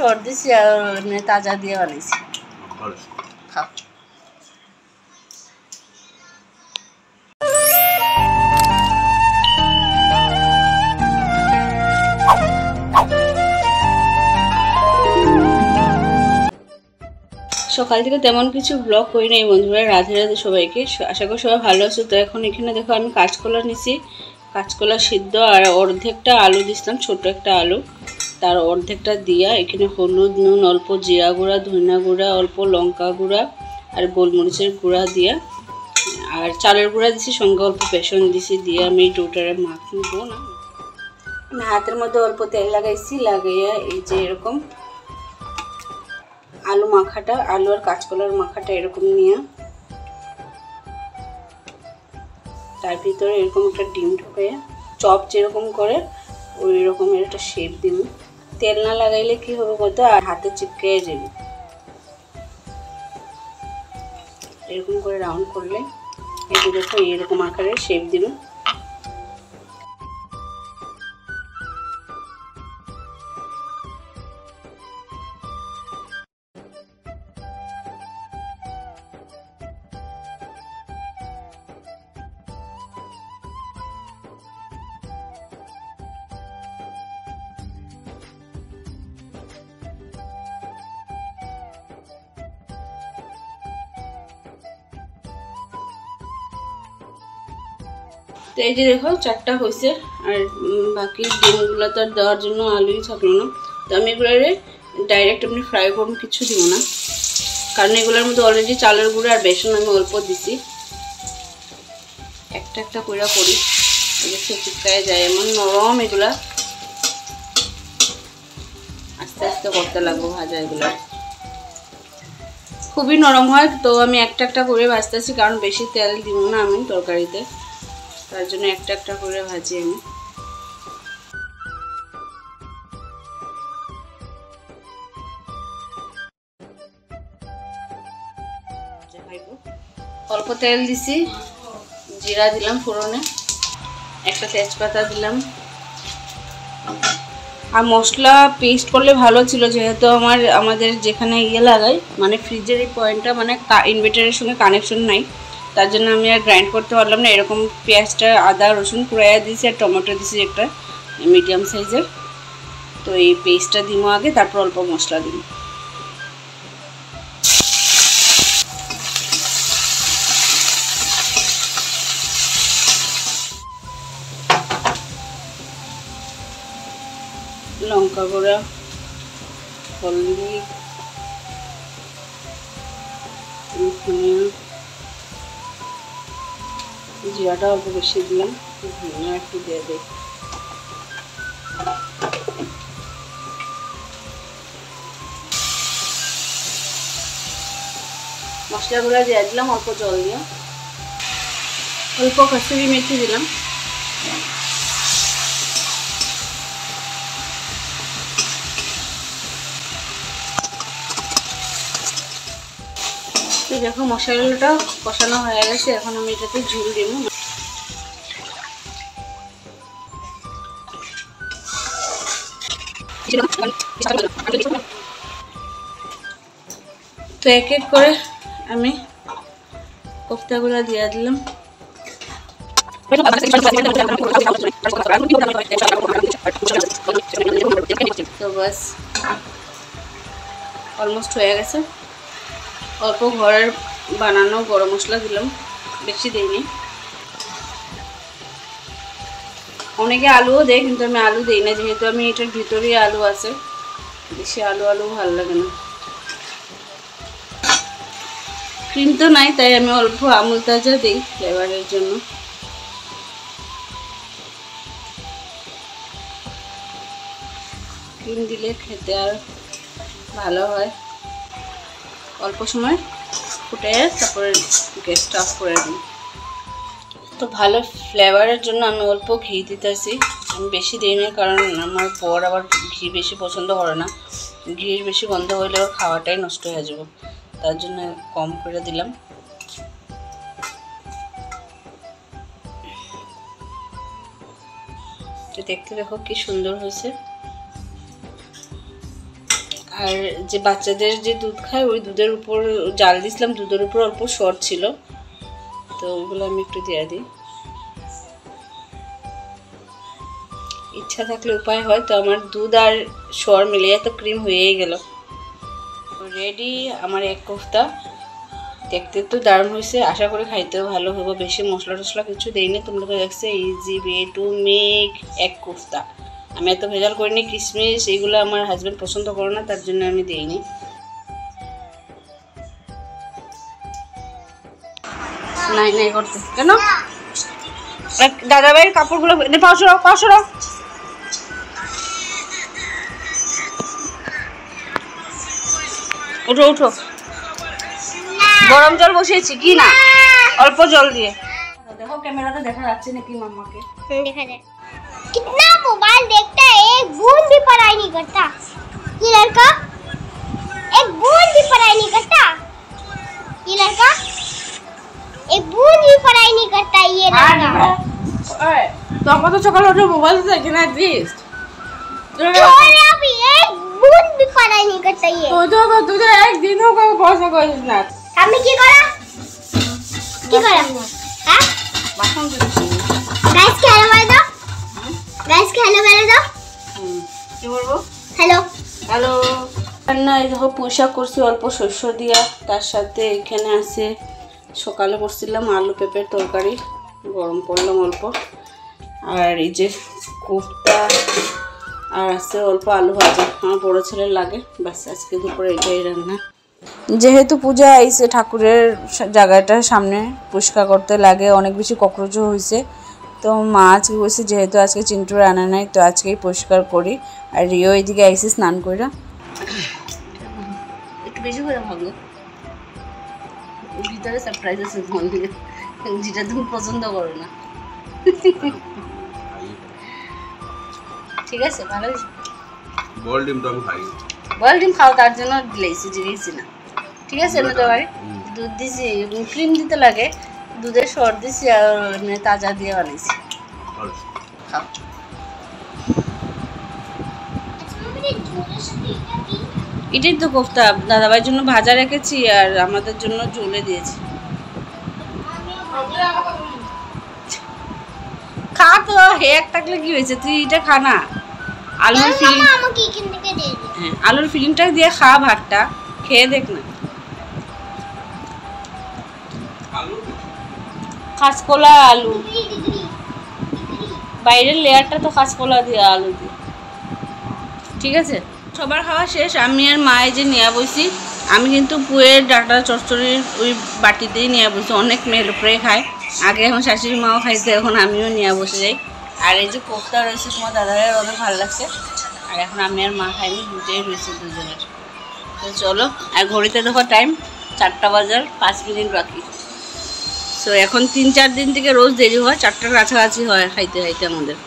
Short দিছি আর এমনি তাজা দিয়ে বানাইছি। খাও। সকাল থেকে তেমন কিছু ব্লগ করি নাই বন্ধুরা। রাধে রাধে সবাইকে, আশা করি সবাই ভালো আছো। তো এখন এখানে দেখো আমি কাঁচকলা নিছি, কাঁচকলা সিদ্ধ আর অর্ধেকটা আলু দিছিলাম, ছোট একটা আলু, তার অর্ধেকটা দিয়া এখানে হলুদ, নুন, অল্প জিরা গুঁড়া, ধনিয়া গুঁড়া, অল্প লঙ্কা গুঁড়া আর গোলমরিচের গুঁড়া দিয়া আর চালের গুঁড়া দিছি, সঙ্গে অল্প বেসন দিছি, দিয়ে আমি ডোটারে মাখবো না। আমি হাতের মধ্যে অল্প তেল লাগাইছি, লাগাইয়া এই যে এরকম আলু মাখাটা, আলু আর কাঁচকলার মাখাটা এরকম নিয়ে তার ভিতরে এরকম একটা ডিম ঢোকাইয়া চপ যেরকম করে ওই রকমের একটা শেপ দিব। তেল না লাগাইলে কি হবে বলতো, আর হাতে চিপকে যাবে। এরকম করে রাউন্ড করলে এই যে দেখো এরকম আকারের শেপ দিব। তো এই যে দেখো চারটা হয়েছে, আর বাকি ডিমগুলো তো আর দেওয়ার জন্য আলুই থাকলো না। তো আমি এগুলোরে ডাইরেক্ট আপনি ফ্রাই করুন, কিছু দিব না, কারণ এগুলোর মধ্যে অলরেডি চালের গুঁড়ো আর বেসন আমি অল্প দিছি। একটা একটা করে করি, এগুলো চিপকায় যায়, এমন নরম এগুলা, আস্তে আস্তে করতে লাগবো ভাজা। এগুলো খুবই নরম হয়, তো আমি একটা একটা করে ভাজতেছি, কারণ বেশি তেল দিব না আমি তরকারিতে, তার জন্য একটা একটা করে ভাজি আমি। অল্প তেল দিছি, জিরা দিলাম ফোড়নে, একটা তেজপাতা দিলাম। আর মশলা পেস্ট করলে ভালো ছিল, যেহেতু আমাদের যেখানে লাগাই মানে ফ্রিজের এই পয়েন্টটা মানে ইনভার্টারের সঙ্গে কানেকশন নাই, তার জন্য আমি আর গ্রাইন্ড করতে পারলাম না। এরকম পেঁয়াজটা, আদা রসুন কুড়াইয়া দিয়েছি আর টমেটো দিয়েছি একটা মিডিয়াম সাইজের। তো এই পেস্টটা দিব আগে, তারপর অল্প মশলা দিব। লঙ্কা গুঁড়া, হলদি, ধনিয়া, জিরাটা অল্প বেশি দিলাম, ধনিয়া একটু দিয়ে দিই। মশলাগুলো দিয়ে দিলাম অল্প জল দিয়ে, অল্প কসুরি মেথি দিলাম। দেখো মশলাটা কষানো হয়ে গেছে, এখন আমি এটাতে ঝোল দেব। তো এক এক করে আমি কোফতাগুলো দিয়ে দিলাম। তো বাস অলমোস্ট হয়ে গেছে। অল্প ঘরের বানানো গরম মশলা দিলাম, বেশি দিইনি। অনেকে আলুও দেয়, কিন্তু আমি আলু দিই না, যেহেতু আমি এটার ভিতরেই আলু আছে, বেশি আলু ভালো লাগে না। ক্রিম তো নাই, তাই আমি অল্প আমুল তাজা দিই ফ্লেভারের জন্য। ক্রিম দিলে খেতে আর ভালো হয়। অল্প সময় ফুটে তারপরে গ্যাসটা অফ করে দিই। তো ভালো ফ্লেভারের জন্য আমি অল্প ঘি দিতেছি, আমি বেশি দিই না, কারণ আমার বর আবার ঘি বেশি পছন্দ করে না। ঘির বেশি গন্ধ হইলে ওর খাওয়াটাই নষ্ট হয়ে যাবে, তার জন্য কম করে দিলাম। তো দেখতে দেখো কি সুন্দর হয়েছে। আর যে বাচ্চাদের যে দুধ খায় ওই দুধের উপর জাল দিয়েছিলাম, দুধের উপর অল্প সর ছিল, তো ওইগুলো আমি একটু দিয়ে দিই। ইচ্ছা থাকলে উপায় হয়। তো আমার দুধ আর সর মিলিয়ে তো ক্রিম হয়েই গেল। রেডি আমার এক কোফতা। দেখতে তো দারুণ হয়েছে, আশা করি খাইতেও ভালো হবে। বেশি মশলা টশলা কিছু দেয়নি, তোমরা তো দেখছো ইজি ওয়ে টু মেক এক কোফতা। আমি এত ভেজাল করিনি, কিশমিশ এইগুলো আমার হাজব্যান্ড পছন্দ করে না, তার জন্য আমি দিইনি। নাই নাই করতে কেন? দাদাভাইয়ের কাপড়গুলো পাঁচশো উঠো উঠো। গরম জল বসিয়েছি কি না, অল্প জল দিয়ে। देखो कैमरा तो देखा যাচ্ছে নাকি মাম্মাকে? देखा जाए। कितना मोबाइल देखता है, एक बूंद भी पढ़ाई नहीं करता ये लड़का, एक बूंद भी पढ़ाई नहीं करता ये लड़का, एक बूंद भी पढ़ाई नहीं करता ये लड़का। ओए तो हम तो सकाल उठे मोबाइल देखे ना एटलीस्ट, छोड़ अभी, एक बूंद भी पढ़ाई नहीं करता ये। तो तुझे एक दिन होगा पहुंचना कोई ना। আমি কি করা হ্যাঁ বাসন ধুচ্ছি। গাইস কে হ্যালো বলে দাও, গাইস কে হ্যালো বলে দাও। কি বলবো? Hello hello. রান্না এই দেখো পুঁইশাক করছি অল্প শস্য দিয়া, তার সাথে এখানে আছে সকালে করছিলাম আলু পেঁপের তরকারি, গরম করলাম অল্প, আর এই যে কোফতা, আর আছে অল্প আলু ভাজা। আমার বড় ছেলের লাগে, বাস আজকে দুপুরে এটাই রান্না। যেহেতু পূজা আইছে, ঠাকুরের জায়গাটার সামনে পরিষ্কার করতে লাগে, অনেক বেশি ককরোচও হয়েছে। তো মা আজকে বলছে যেহেতু আজকে চিন্টুর রান্না নাই, তো আজকেই পরিষ্কার করি। আর রিও এইদিকে আইসে স্নান করে, একটু বেশি করে ভাবো ভিতরে সারপ্রাইজ আছে ফোন দিয়ে, যেটা তুমি পছন্দ করো না। ঠিক আছে, ভালো হয়েছে। বল ডিম তো আমি খাই, বল ডিম খাও, তার জন্য দিলেছি, জিগেছি না। ঠিক আছে, না তো ভাই দুধ দিছি, ক্রিম দিতে লাগে, দুধের সর দিছি আর তাজা দিয়ে বানাইছি। খাও। এটাই তো কোফতা, দাদাভাইয়ের জন্য ভাজা রেখেছি আর আমাদের জন্য ঝোলে দিয়েছি। খা তো, হেক থাকলে কি হয়েছে, তুই এটা খা না। আলুর ফিলিং, হ্যাঁ আলুর ফিলিংটা দিয়ে খা, ভাতটা খেয়ে দেখ না। কাঁচকলা আলু, বাইরের লেয়ারটা তো কাঁচকলা দিয়ে আলু দিয়ে। ঠিক আছে, সবার খাওয়া শেষ। আমি আর মায়ে যে নিয়ে বসি, আমি কিন্তু পুয়ের ডাটা চচ্চড়ির ওই বাটিতেই নিয়ে বসি, অনেক মেয়ের উপরে খায়। আগে আমার শাশুড়ি মাও খাইতে, এখন আমিও নিয়ে বসে যাই। আর এই যে কোফতা রয়েছে তোমার দাদাভাইয়ের অনেক ভালো লাগছে, আর এখন আমি আর মা খাইনি, দুটোই রয়েছে দুজনের। তো চলো, আর ঘড়িতে দেখো টাইম 4টা বাজার 5 মিনিট বাকি। সো এখন 3-4 দিন থেকে রোজ দেরি হয়, 4টার কাছাকাছি হয় খাইতে খাইতে আমাদের।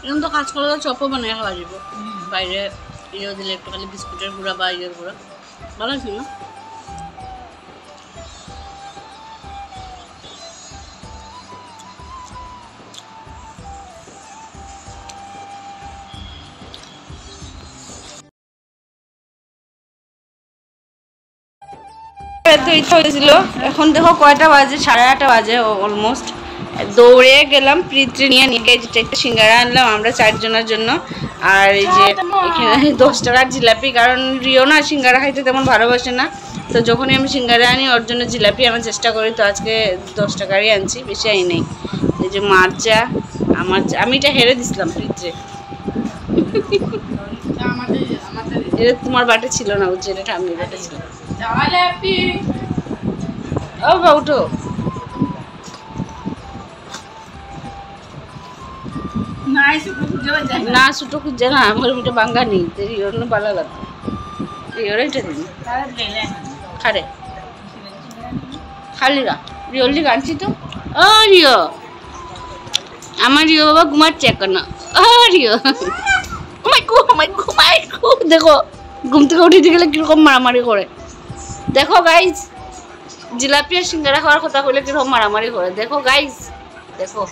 এরকম তো কাঁচকলা চপও বানিয়ে খাওয়া যাব, বাইরে ইয়েও দিলে একটু খালি বিস্কুটের গুঁড়া বা ইয়ের গুঁড়া, ভালো আছে না? তো ইচ্ছা হয়েছিল, এখন দেখো কয়টা বাজে, 8:30 বাজে অলমোস্ট। দৌড়ে গেলাম ফ্রিজে নিয়ে একটা সিঙ্গারা আনলাম আমরা 4 জনের জন্য। আর এই যে এখানে 10 টাকার জিলাপি, কারণ রিও না সিঙ্গারা খাইতে তেমন ভালোবাসে না, তো যখনই আমি সিঙ্গারা আনি ওর জন্য জিলাপি আমার চেষ্টা করি। তো আজকে 10 টাকারই আনছি, বেশি আই নেই। এই যে মার্চা, আমি এটা হেরে দিছিলাম ফ্রিজে, এটা তোমার বাটে ছিল না, বুঝছে, এটা ঠাম্মির বাটে ছিল। ও বা উঠো, না ছোট খুঁজছে না, আমার ওইটা বাঙ্গা নেই, রিওর না ভালো লাগতো, রিওর এটা দিন খারে খালিরা রিওর লিগে আনছি তো। ও রিও, আমার রিও বাবা ঘুমাচ্ছে এখন, ও রিও দেখো ঘুম থেকে উঠে গেলে কিরকম মারামারি করে। দেখো গাইজ, জিলাপি আর সিঙ্গারা খাওয়ার কথা কইলে কিরকম মারামারি করে। দেখো গাইজ, দেখো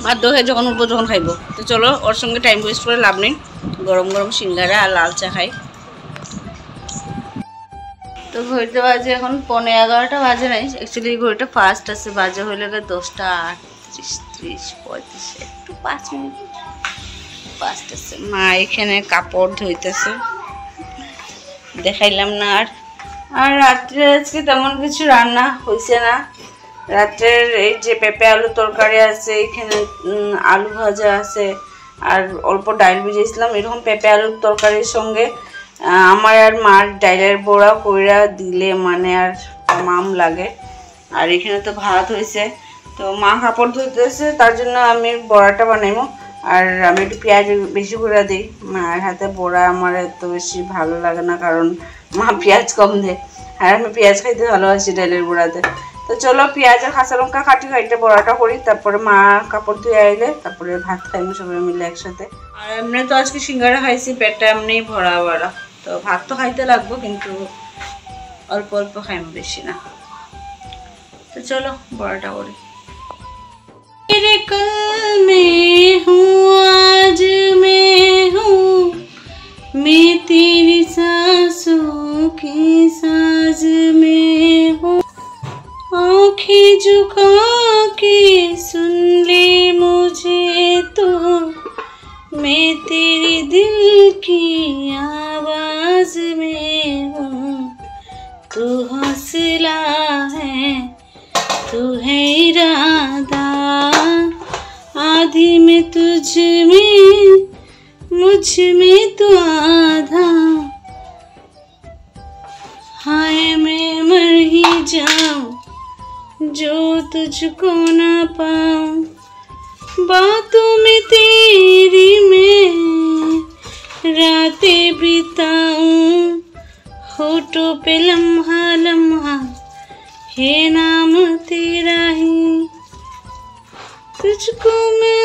ভাত দোহে যখন উঠবো যখন খাইবো। তো চলো, ওর সঙ্গে টাইম ওয়েস্ট করে লাভ নেই, গরম গরম সিঙ্গারা আর লাল চা খাই। তো ঘড়িতে বাজে এখন 11:15 বাজে নাই, অ্যাকচুয়ালি ঘড়িটা ফাস্ট আছে, বাজে হইলে 10টা 38, 30, 35, একটু 5 মিনিট ফাস্ট আছে। মা এখানে কাপড় ধুইতেছে, দেখাইলাম না। আর রাত্রে আজকে তেমন কিছু রান্না হয়েছে না। রাত্রের এই যে পেঁপে আলু তরকারি আছে, এখানে আলু ভাজা আছে, আর অল্প ডাইল ভিজেছিলাম। এরকম পেঁপে আলুর তরকারির সঙ্গে আমার আর মার ডাইলের বড়া কইরা দিলে মানে আর মাম লাগে। আর এখানে তো ভাত হয়েছে, তো মা কাপড় ধুইতেছে, তার জন্য আমি বড়াটা বানাইবো। আর আমি একটু পেঁয়াজ বেশি করে দিই, মায়ের হাতে বড়া আমার এত বেশি ভালো লাগে না, কারণ মা পেঁয়াজ কম দেয়, আর আমি পেঁয়াজ খাইতে ভালোবাসি ডাইলের বড়াতে। তো চলো, পেঁয়াজ আর কাঁচা লঙ্কা কাটি খাইতে বড়াটা করি, তারপরে মা কাপড় ধুয়ে আইলে তারপরে ভাত খাইবো সবাই মিলে একসাথে। আর এমনি তো আজকে সিঙ্গারা খাইছি, পেটটা এমনি ভরা ভরা, তো ভাত তো খাইতে লাগবো, কিন্তু অল্প অল্প খাইবো, বেশি না। তো চলো বড়াটা করি। तेरे कल में हूँ आज मैं हूँ, मैं तेरी सांसों की साज में हूँ। आँखें झुका के सुन ले मुझे तो, मैं तेरे दिल की आवाज में हूँ। तू हौसला है, तू है इरादा, आधी में तुझ में मुझ में तू आधा। हाय मैं मर ही जाऊं जो तुझको ना पाऊं, बातों में तेरी मैं रातें बिताऊं, होठों पे लम्हा लम्हा है नाम तेरा ही, तुझको मैं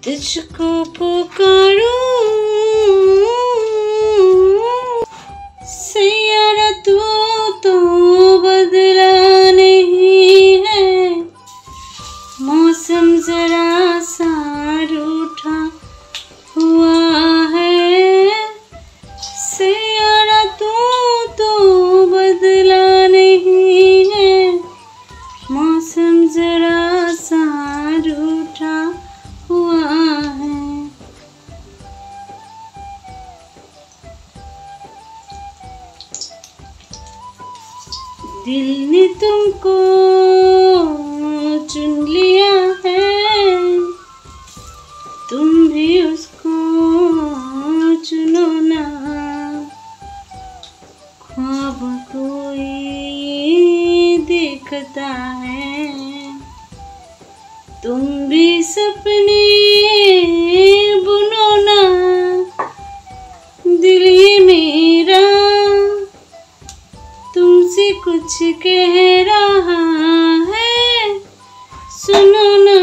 तुझको पुकारूं। सैयारा तू तो बदला नहीं है, मौसम जरा सा रूठा हुआ है। सैयारा तू तो बदला नहीं है, मौसम जरा सा रूठा हुआ है। दिल ने तुमको चुन लिया है, तुम भी उसको चुनो ना। ख्वाब कोई देखता है, तुम भी सपने बुनो ना। दिल ये मेरा तुमसे कुछ कह रहा है, सुनो ना।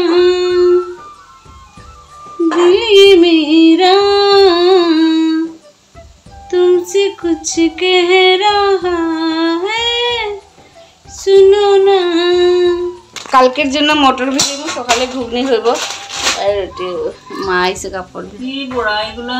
दिल ये मेरा तुमसे कुछ कह रहा है, सुनो ना। কালকের জন্য মটর ভিজাবো, সকালে ঘুগনি হইব। আর মা আইসে কাপড় কি বড়া এগুলা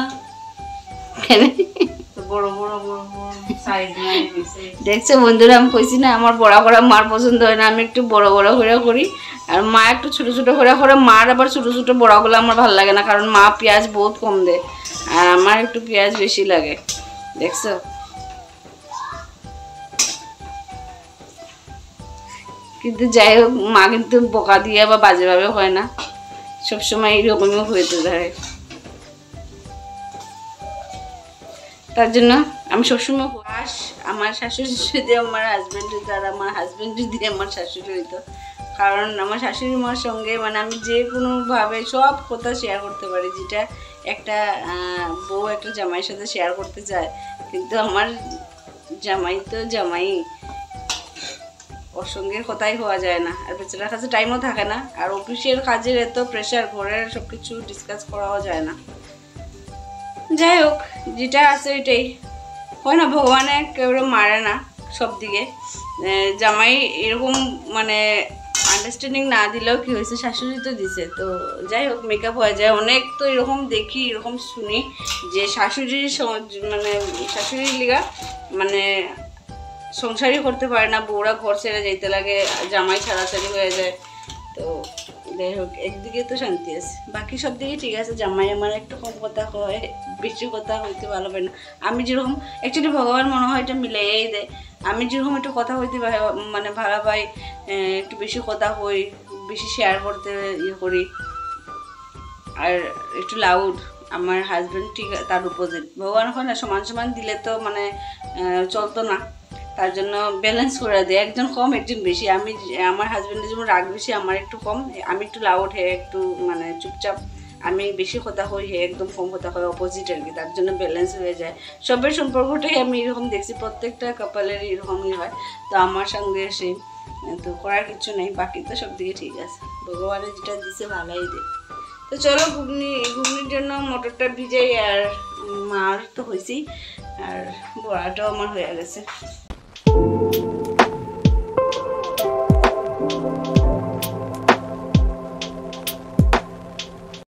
বড় বড় বড় বড় সাইজ নাই হইছে। দেখছো বন্ধুরা, আমি কইছি না আমার বড়া করা মার পছন্দ হয় না, আমি একটু বড় বড় করে করি, আর মা একটু ছোট ছোট করে করে। মার আবার ছোট ছোট বড়াগুলো আমার ভালো লাগে না, কারণ মা পেঁয়াজ বহুত কম দেয়, আর আমার একটু পেঁয়াজ বেশি লাগে। দেখছো, কিন্তু যাই হোক, মা কিন্তু বকা দিয়ে বা বাজেভাবে হয় না, সবসময় এইরকমই হইতে থাকে। তার জন্য আমি সবসময় আমার শাশুড়ি যদি আমার হাজব্যান্ড হইতো, আর আমার হাজব্যান্ড যদি আমার শাশুড়ি হইতো, কারণ আমার শাশুড়ি মার সঙ্গে মানে আমি যে কোনোভাবে সব কথা শেয়ার করতে পারি, যেটা একটা বউ একটা জামাইয়ের সাথে শেয়ার করতে চায়। কিন্তু আমার জামাই তো জামাই, ওর সঙ্গে কথাই হওয়া যায় না, আর বেচারার কাছে টাইমও থাকে না, আর অফিসের কাজের এত প্রেশার, ঘরের সব কিছু ডিসকাস করাও যায় না। যাই হোক, যেটা আছে ওইটাই হয় না, ভগবানে কেউ মারে না সব দিকে। জামাই এরকম মানে আন্ডারস্ট্যান্ডিং না দিলেও কি হয়েছে, শাশুড়ি তো দিছে, তো যাই হোক মেকআপ হয়ে যায়। অনেক তো এরকম দেখি, এরকম শুনি যে শাশুড়ির মানে শাশুড়ির লিগা মানে সংসারই করতে পারে না, বউরা ঘর ছেড়ে যাইতে লাগে, জামাই ছাড়াছাড়ি হয়ে যায়। তো যাই হোক, একদিকে তো শান্তি আছে, বাকি সব দিকে ঠিক আছে। জামাই আমার একটু কম কথা হয়, বেশি কথা হইতে ভালো পাই না। আমি যেরকম অ্যাকচুয়ালি ভগবান মনে হয় এটা মিলাইয়াই দেয়। আমি যেরকম একটু কথা হইতে মানে ভালো পাই, একটু বেশি কথা হই, বেশি শেয়ার করতে ইয়ে করি, আর একটু লাউড। আমার হাজব্যান্ড ঠিক তার অপোজিট। ভগবান হয় না সমান সমান দিলে তো মানে চলতো না, তার জন্য ব্যালেন্স করে দেয়, একজন কম একজন বেশি। আমার হাজব্যান্ডের যেমন রাগ বেশি, আমার একটু কম। আমি একটু লাউড, হে একটু মানে চুপচাপ। আমি বেশি কথা হই, হে একদম কম কথা হয়, অপোজিট আর কি। তার জন্য ব্যালেন্স হয়ে যায়। সবের সম্পর্কটাই আমি এরকম দেখছি, প্রত্যেকটা কাপলের এরকমই হয়। তো আমার সঙ্গে সেই তো করার কিছু নেই, বাকি তো সব দিকে ঠিক আছে। ভগবানের যেটা দিছে ভালোই দেয়। তো চলো, ঘুগনির জন্য মটরটা ভিজাই, আর মার তো হয়েছি, আর বড়াটাও আমার হয়ে গেছে।